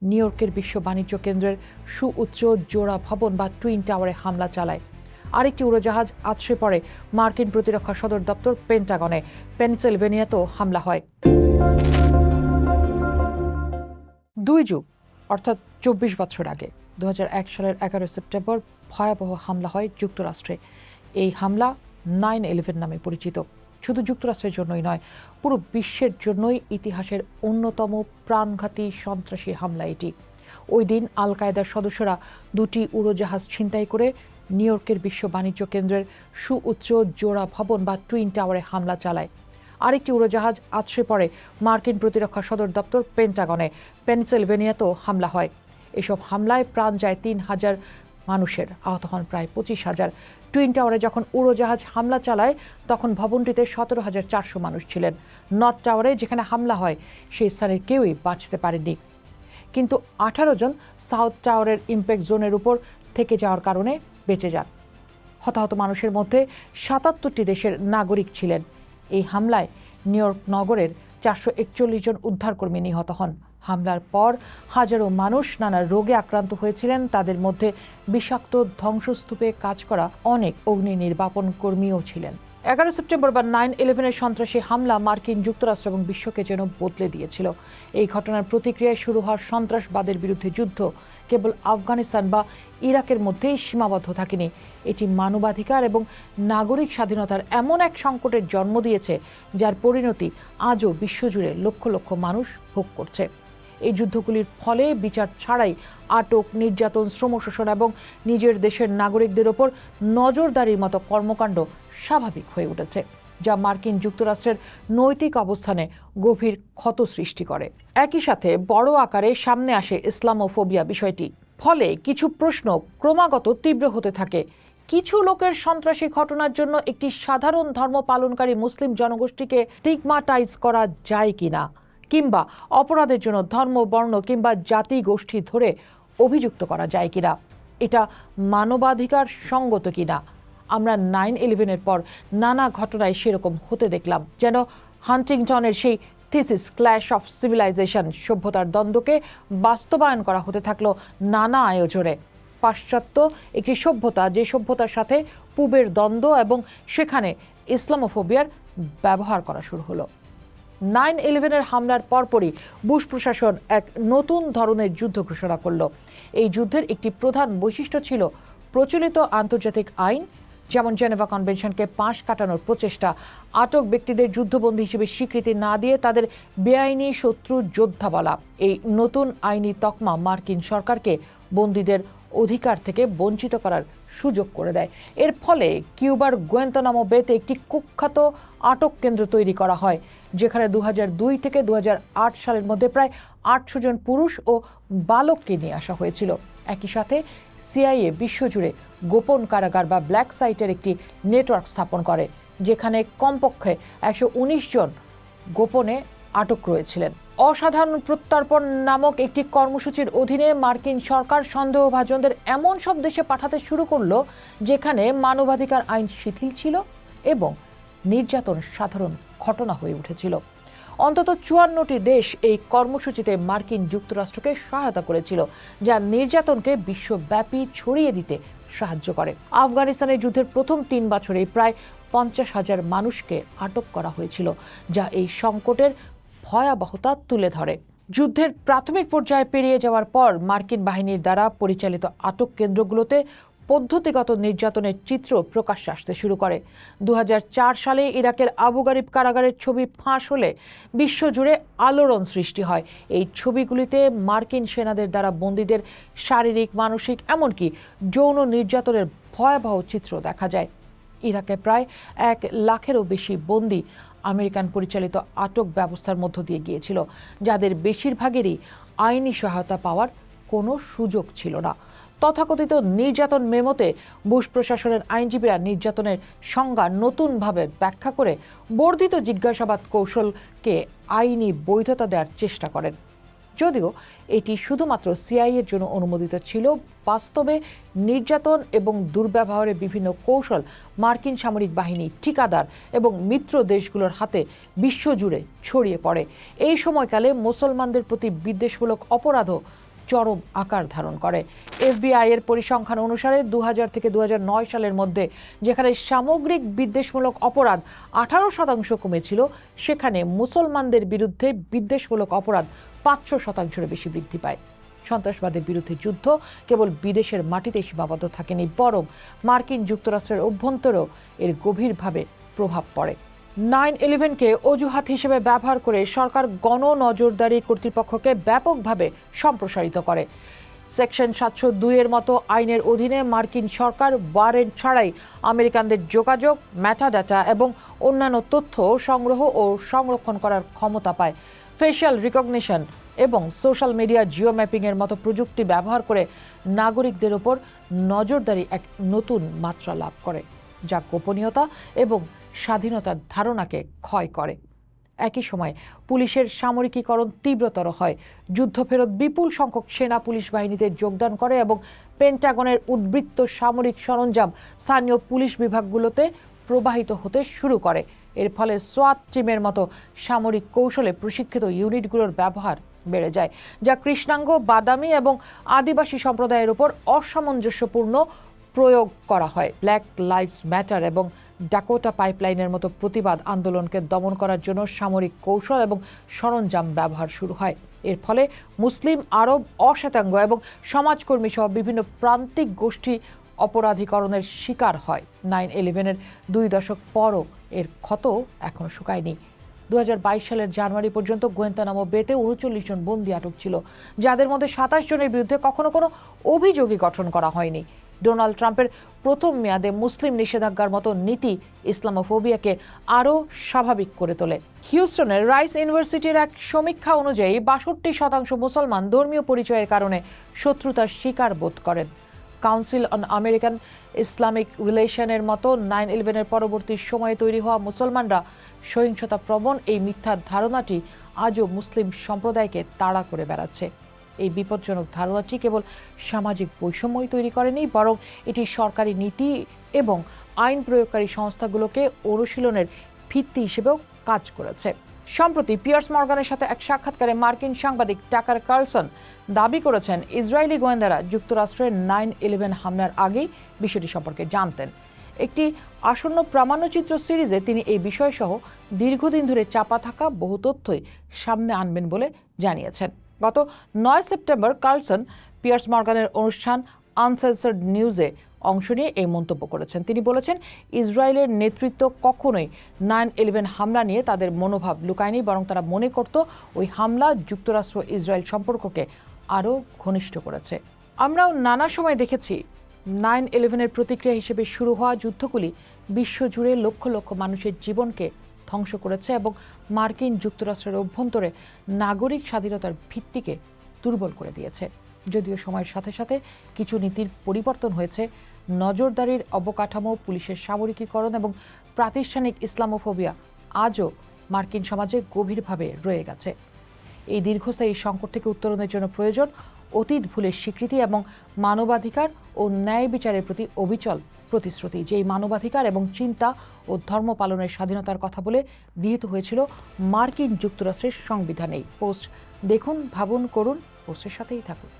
New ইয়র্কের বিশ্ব বাণিজ্য কেন্দ্রের সুউচ্চ জোড়া ভবন বা টুইন টাওয়ারে হামলা চালায়। আরেকটি উড়োজাহাজ আছড়ে পড়ে মার্কিন প্রতিরক্ষা সদর দপ্তর পেন্টাগনে। পেনসিলভেনিয়াতেও হামলা হয়। 2 যুগ অর্থাৎ 24 বছর আগে 2001 সালের 11 সেপ্টেম্বর ভয়াবহ হামলা হয় যুক্তরাষ্ট্রে। এই হামলা 9/11 নামে পরিচিত। শুধু যুক্তরাষ্ট্রের জন্যই নয়, পুরো বিশ্বের জন্যই ইতিহাসের অন্যতম প্রাণঘাতী সন্ত্রাসী হামলা এটি। ওই দিন আল কায়েদার সদস্যরা 2টি উড়োজাহাজ ছিনতাই করে নিউ ইয়র্কের বিশ্ব বাণিজ্য কেন্দ্রের সুউচ্চ জোড়া ভবন বা টুইন টাওয়ারে হামলা চালায়। আরেকটি উড়োজাহাজ আছড়ে পড়ে মার্কিন প্রতিরক্ষা সদর দপ্তর পেন্টাগনে। পেনসিলভেনিয়াতেও হামলা হয়। এসব হামলায় প্রাণ যায় 3,000 মানুষের, আহত হন প্রায় 25,000। টুইন টাওয়ারে যখন উড়োজাহাজ হামলা চালায় তখন ভবনটিতে 17,400 মানুষ ছিলেন। নর্থ টাওয়ারে যেখানে হামলা হয় সেই স্থানের কেউই বাঁচতে পারেননি, কিন্তু 18 জন সাউথ টাওয়ারের ইম্প্যাক্ট জোনের উপর থেকে যাওয়ার কারণে বেঁচে যান। হতাহত মানুষের মধ্যে 77টি দেশের নাগরিক ছিলেন। এই হামলায় নিউ ইয়র্ক নগরের 441 জন উদ্ধারকর্মী নিহত হন। হামলার পর হাজারো মানুষ নানা রোগে আক্রান্ত হয়েছিলেন। তাদের মধ্যে বিষাক্ত ধ্বংসস্তূপে কাজ করা অনেক অগ্নি নির্বাপন কর্মীও ছিলেন। 11 সেপ্টেম্বর বা 9/11 সন্ত্রাসী হামলা মার্কিন যুক্তরাষ্ট্র এবং বিশ্বকে যেন বদলে দিয়েছিল। এই ঘটনার প্রতিক্রিয়ায় শুরু হওয়া সন্ত্রাসবাদের বিরুদ্ধে যুদ্ধ কেবল আফগানিস্তান বা ইরাকের মধ্যেই সীমাবদ্ধ থাকেনি। এটি মানবাধিকার এবং নাগরিক স্বাধীনতার এমন এক সংকটের জন্ম দিয়েছে যার পরিণতি আজও বিশ্বজুড়ে লক্ষ লক্ষ মানুষ ভোগ করছে। এই যুদ্ধগুলির ফলে বিচার ছাড়াই আটক, নির্যাতন, শ্রম শোষণ এবং নিজের দেশের নাগরিকদের ওপর নজরদারির মতো কর্মকাণ্ড স্বাভাবিক হয়ে উঠেছে, যা মার্কিন যুক্তরাষ্ট্রের নৈতিক অবস্থানে গভীর ক্ষত সৃষ্টি করে। একই সাথে বড় আকারে সামনে আসে ইসলামোফোবিয়া বিষয়টি। ফলে কিছু প্রশ্ন ক্রমাগত তীব্র হতে থাকে। কিছু লোকের সন্ত্রাসী ঘটনার জন্য একটি সাধারণ ধর্ম পালনকারী মুসলিম জনগোষ্ঠীকে স্টিগমাটাইজ করা যায় কিনা, কিংবা অপরাধের জন্য ধর্ম, বর্ণ কিংবা জাতি গোষ্ঠী ধরে অভিযুক্ত করা যায় কিনা, এটা মানবাধিকার সঙ্গত কিনা। আমরা 9/11-এর পর নানা ঘটনায় সেরকম হতে দেখলাম, যেন হান্টিংটনের সেই থিসিস, ক্ল্যাশ অফ সিভিলাইজেশন, সভ্যতার দ্বন্দ্বকে বাস্তবায়ন করা হতে থাকলো নানা আয়োজনে। পাশ্চাত্য একটি সভ্যতা, যে সভ্যতার সাথে পূবের দ্বন্দ্ব এবং সেখানে ইসলামোফোবিয়ার ব্যবহার করা শুরু হলো। 9/11-এর হামলার পরপরই বুশ প্রশাসন এক নতুন ধরনের যুদ্ধ ঘোষণা করল। এই যুদ্ধের একটি প্রধান বৈশিষ্ট্য ছিল প্রচলিত আন্তর্জাতিক আইন, যেমন জেনেভা কনভেনশনকে পাশ কাটানোর প্রচেষ্টা, আটক ব্যক্তিদের যুদ্ধবন্দী হিসেবে স্বীকৃতি না দিয়ে তাদের বেআইনি শত্রু যোদ্ধা বলা। এই নতুন আইনি তকমা মার্কিন সরকারকে বন্দীদের অধিকার থেকে বঞ্চিত করার সুযোগ করে দেয়। এর ফলে কিউবার গুয়ান্তানামো বেতে একটি কুখ্যাত আটক কেন্দ্র তৈরি করা হয়, যেখানে 2002 থেকে 2008 সালের মধ্যে প্রায় 800 জন পুরুষ ও বালককে নিয়ে আসা হয়েছিল। একই সাথে সিআইএ বিশ্বজুড়ে গোপন কারাগার বা ব্ল্যাক সাইটের একটি নেটওয়ার্ক স্থাপন করে, যেখানে কমপক্ষে 119 জন গোপনে আটক রয়েছিলেন। অসাধারণ প্রত্যর্পণ নামক একটি কর্মসূচির অধীনে মার্কিন সরকার সন্দেহভাজনদের এমন সব দেশে পাঠাতে শুরু করলো যেখানে মানবাধিকার আইন শিথিল ছিল এবং নির্যাতন সাধারণ ঘটনা হয়ে উঠেছিল। অন্তত 54টি দেশ এই কর্মসূচিতে মার্কিন যুক্তরাষ্ট্রকে সহায়তা করেছিল, যা নির্যাতনকে বিশ্বব্যাপী ছড়িয়ে দিতে সাহায্য করে। আফগানিস্তানের যুদ্ধের প্রথম 3 বছরে প্রায় 50,000 মানুষকে আটক করা হয়েছিল, যা এই সংকটের ভয়াবহতা তুলে ধরে। যুদ্ধের প্রাথমিক পর্যায়ে পেরিয়ে যাওয়ার পর মার্কিন বাহিনীর দ্বারা পরিচালিত আটক কেন্দ্রগুলোতে পদ্ধতিগত নির্যাতনের চিত্র প্রকাশ্যে আসতে শুরু করে। 2004 সালে ইরাকের আবু গারিব কারাগারের ছবি ফাঁস হলে বিশ্বজুড়ে আলোড়ন সৃষ্টি হয়। এই ছবিগুলিতে মার্কিন সেনাদের দ্বারা বন্দীদের শারীরিক, মানসিক, এমনকি যৌন নির্যাতনের ভয়াবহ চিত্র দেখা যায়। ইরাকে প্রায় 1 লাখেরও বেশি বন্দী আমেরিকান পরিচালিত আটক ব্যবস্থার মধ্য দিয়ে গিয়েছিল, যাদের বেশিরভাগেরই আইনি সহায়তা পাওয়ার কোনো সুযোগ ছিল না। তথাকথিত নির্যাতন মেমোতে বুশ প্রশাসনের আইনজীবীরা নির্যাতনের সংজ্ঞা নতুনভাবে ব্যাখ্যা করে বর্ধিত জিজ্ঞাসাবাদ কৌশলকে আইনি বৈধতা দেওয়ার চেষ্টা করেন। যদিও এটি শুধুমাত্র সিআইএর জন্য অনুমোদিত ছিল, বাস্তবে নির্যাতন এবং দুর্ব্যবহারের বিভিন্ন কৌশল মার্কিন সামরিক বাহিনী, ঠিকাদার এবং মিত্র দেশগুলোর হাতে বিশ্বজুড়ে ছড়িয়ে পড়ে। এই সময়কালে মুসলমানদের প্রতি বিদ্বেষমূলক অপরাধও চরম আকার ধারণ করে। এফবিআই এর পরিসংখ্যান অনুসারে 2000 থেকে 2009 সালের মধ্যে যেখানে সামগ্রিক বিদ্বেষমূলক অপরাধ 18% কমেছিল, সেখানে মুসলমানদের বিরুদ্ধে বিদ্বেষমূলক অপরাধ 500%-এর বেশি বৃদ্ধি পায়। সন্ত্রাসবাদের বিরুদ্ধে যুদ্ধ কেবল বিদেশের মাটিতে সীমাবদ্ধ থাকেনি, বরং মার্কিন যুক্তরাষ্ট্রের অভ্যন্তরেও এর গভীরভাবে প্রভাব পড়ে। 9/11-কে অজুহাত হিসেবে ব্যবহার করে সরকার গণ নজরদারি কর্তৃপক্ষকে ব্যাপকভাবে সম্প্রসারিত করে। সেকশন 702-এর মতো আইনের অধীনে মার্কিন সরকার ওয়ারেন্ট ছাড়াই আমেরিকানদের যোগাযোগ, মেটাডাটা এবং অন্যান্য তথ্য সংগ্রহ ও সংরক্ষণ করার ক্ষমতা পায়। ফেশিয়াল রিকগনিশন এবং সোশ্যাল মিডিয়া জিও ম্যাপিংয়ের মতো প্রযুক্তি ব্যবহার করে নাগরিকদের ওপর নজরদারি এক নতুন মাত্রা লাভ করে, যা গোপনীয়তা এবং স্বাধীনতার ধারণাকে ক্ষয় করে। একই সময় পুলিশের সামরিকীকরণ তীব্রতর হয়। যুদ্ধফেরত বিপুল সংখ্যক সেনা পুলিশ বাহিনীতে যোগদান করে এবং পেন্টাগনের উদ্বৃত্ত সামরিক সরঞ্জাম স্থানীয় পুলিশ বিভাগগুলোতে প্রবাহিত হতে শুরু করে। এর ফলে সোয়াট টিমের মতো সামরিক কৌশলে প্রশিক্ষিত ইউনিটগুলোর ব্যবহার বেড়ে যায়, যা কৃষ্ণাঙ্গ, বাদামি এবং আদিবাসী সম্প্রদায়ের উপর অসামঞ্জস্যপূর্ণ প্রয়োগ করা হয়। ব্ল্যাক লাইভস ম্যাটার এবং ডাকোটা পাইপলাইনের মতো প্রতিবাদ আন্দোলনকে দমন করার জন্য সামরিক কৌশল এবং সরঞ্জাম ব্যবহার শুরু হয়। এর ফলে মুসলিম, আরব, অশ্বেতাঙ্গ এবং সমাজকর্মী সহ বিভিন্ন প্রান্তিক গোষ্ঠী অপরাধীকরণের শিকার হয়। 9/11-এর 2 দশক পরও এর ক্ষত এখনো শুকায়নি। 2022 সালের জানুয়ারি পর্যন্ত গুয়ান্তানামো বেতে 39 জন বন্দী আটক ছিল, যাদের মধ্যে 27 জনের বিরুদ্ধে কখনো কোনো অভিযোগই গঠন করা হয়নি। ডোনাল্ড ট্রাম্পের প্রথম মেয়াদে মুসলিম নিষেধাজ্ঞার মতো নীতি ইসলামোফোবিয়াকে আরও স্বাভাবিক করে তোলে। হিউস্টনের রাইস ইউনিভার্সিটির এক সমীক্ষা অনুযায়ী 62% মুসলমান ধর্মীয় পরিচয়ের কারণে শত্রুতার শিকার বোধ করেন। কাউন্সিল অন আমেরিকান ইসলামিক রিলেশনের মতো 9/11-এর পরবর্তী সময়ে তৈরি হওয়া মুসলমানরা সহিংসতা প্রবণ এই মিথ্যা ধারণাটি আজও মুসলিম সম্প্রদায়কে তাড়া করে বেড়াচ্ছে। এই বিপজ্জনক ধারণাটি কেবল সামাজিক বৈষম্যই তৈরি করেনি, বরং এটি সরকারি নীতি এবং আইন প্রয়োগকারী সংস্থাগুলোকে অনুশীলনের ভিত্তি হিসেবেও কাজ করেছে। সম্প্রতি পিয়ার্স মর্গানের সাথে এক সাক্ষাৎকারে মার্কিন সাংবাদিক টাকার কার্লসন দাবি করেছেন ইসরায়েলি গোয়েন্দারা যুক্তরাষ্ট্রের 9/11 হামলার আগেই বিষয়টি সম্পর্কে জানতেন। একটি আসন্ন প্রামাণ্যচিত্র সিরিজে তিনি এই বিষয়সহ দীর্ঘদিন ধরে চাপা থাকা বহু তথ্যই সামনে আনবেন বলে জানিয়েছেন। গত 9 সেপ্টেম্বর কার্লসন পিয়ার্স মর্গানের অনুষ্ঠান আনসেন্সার্ড নিউজে অংশ নিয়ে এই মন্তব্য করেছেন। তিনি বলেছেন, ইসরায়েলের নেতৃত্ব কখনোই 9/11 হামলা নিয়ে তাদের মনোভাব লুকায়নি, বরং তারা মনে করত ওই হামলা যুক্তরাষ্ট্র ইসরায়েল সম্পর্ককে আরও ঘনিষ্ঠ করেছে। আমরাও নানা সময় দেখেছি 9/11-এর প্রতিক্রিয়া হিসেবে শুরু হওয়া যুদ্ধগুলি বিশ্বজুড়ে লক্ষ লক্ষ মানুষের জীবনকে ধ্বংস করেছে এবং মার্কিন যুক্তরাষ্ট্রের অভ্যন্তরে নাগরিক স্বাধীনতার ভিত্তিকে দুর্বল করে দিয়েছে। যদিও সময়ের সাথে সাথে কিছু নীতির পরিবর্তন হয়েছে, নজরদারির অবকাঠামো, পুলিশের সামরিকীকরণ এবং প্রাতিষ্ঠানিক ইসলামোফোবিয়া আজও মার্কিন সমাজে গভীরভাবে রয়ে গেছে। এই দীর্ঘস্থায়ী সংকট থেকে উত্তরণের জন্য প্রয়োজন অতীত ভুলের স্বীকৃতি এবং মানবাধিকার ও ন্যায় বিচারের প্রতি অবিচল প্রতিশ্রুতি, যেই মানবাধিকার এবং চিন্তা ও ধর্ম পালনের স্বাধীনতার কথা বলে গৃহীত হয়েছিল মার্কিন যুক্তরাষ্ট্রের সংবিধানেই। পোস্ট দেখুন, ভাবুন, করুন, পোস্টের সাথেই থাকুন।